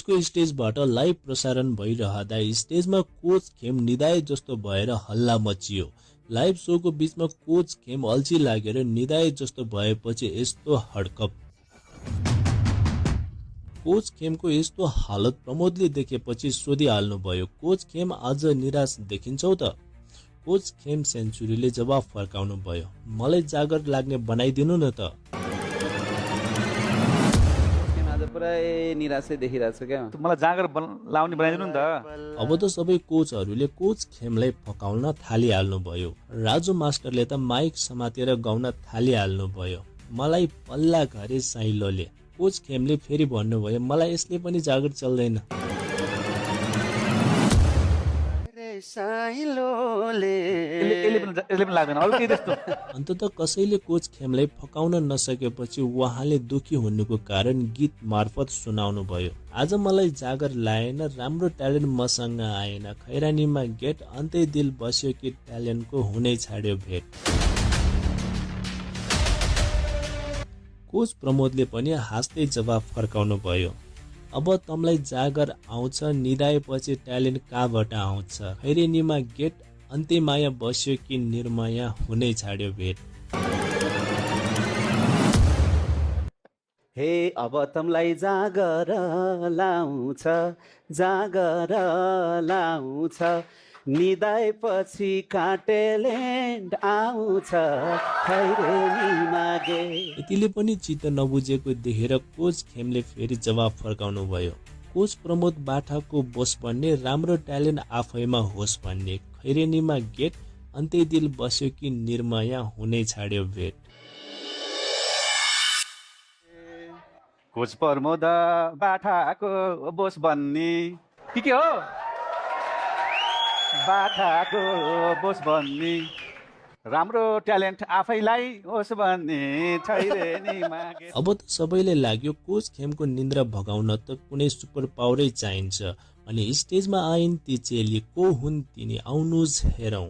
कोचको स्टेजबाट live प्रसारण भइरहँदा स्टेजमा कोच खेम निदाए जस्तो भएर हल्ला मचियो। लाइभ सोको बीचमा कोच खेम अल्छी लागेर निदाए जस्तो भएपछि यस्तो हडकप। कोच खेमको यस्तो हालत प्रमोदले देखेपछि सोधिहाल्नुभयो, कोच खेम आज निराश देखिन्छौ त? कोच खेम सेन्चुरीले जवाफ फर्काउनु भयो, मलाई जागर लाग्ने बनाइदिनु न त। पुरै निराशै देखिरहेको छु क्या, मलाई जागर लाउने बनाइदिनु नि त। अब त सबै कोचहरूले कोच खेमलाई फकाउन थालिहाल्नु भयो। राजु मास्टरले त माइक समातेर गाउन थालिहाल्नु भयो, मलाई पल्ला घरे साइलोले। कोच खेमले फेरि भन्नुभयो, मलाई यसले पनि जागर चल्दैन। अन्तत कसैले कोच खेमलाई फकाउन नसकेपछि उहाँले दुखी हुनुको कारण गीत मार्फत सुनाउनु भयो। आज मलाई जागर लाएन, राम्रो ट्यालेन्ट मसँग आएन, खैरानीमा गेट, अन्तै दिल बस्यो कि ट्यालेन्टको हुनै छाड्यो भेट। कोच प्रमोदले पनि हाँस्दै जवाफ फर्काउनु भयो, अब तमलाई जागर आउँछ, निदाएपछि ट्यालेन्ट कहाँबाट आउँछ, खैरेनीमा गेट, अन्त्य माया बस्यो कि निर्माया हुनै छाड्यो भेट। हे अब तमलाई जागर लाउँछ, जागर लाउँछ, निदाएपछि काटेलेन्ट आउँछ, खैरेनीमा गेट। यतिले पनि चित्त नबुझेको देखेर कोच खेमले फेरि जवाफ फर्काउनु भयो, कोच प्रमोद बाठाको बोस भन्ने, राम्रो ट्यालेन्ट आफैमा होस् भन्ने, खैरेनीमा गेट, अन्तै दिल बस्यो कि निर्माया हुनै छाड्यो भेट। कोच प्रमोद बाठाको बोस भन्ने के हो, बाठाको बोस भन्ने, राम्रो ट्यालेन्ट आफैलाई होस् भन्ने, खैरेनीमा गेट। अब त सबैले लाग्यो कोच खेमको निन्द्रा भगाउन त कुनै सुपर पावरै चाहिन्छ। अनि स्टेजमा आइन् ती चेली, को हुन् तिनी, आउनुस् हेरौँ।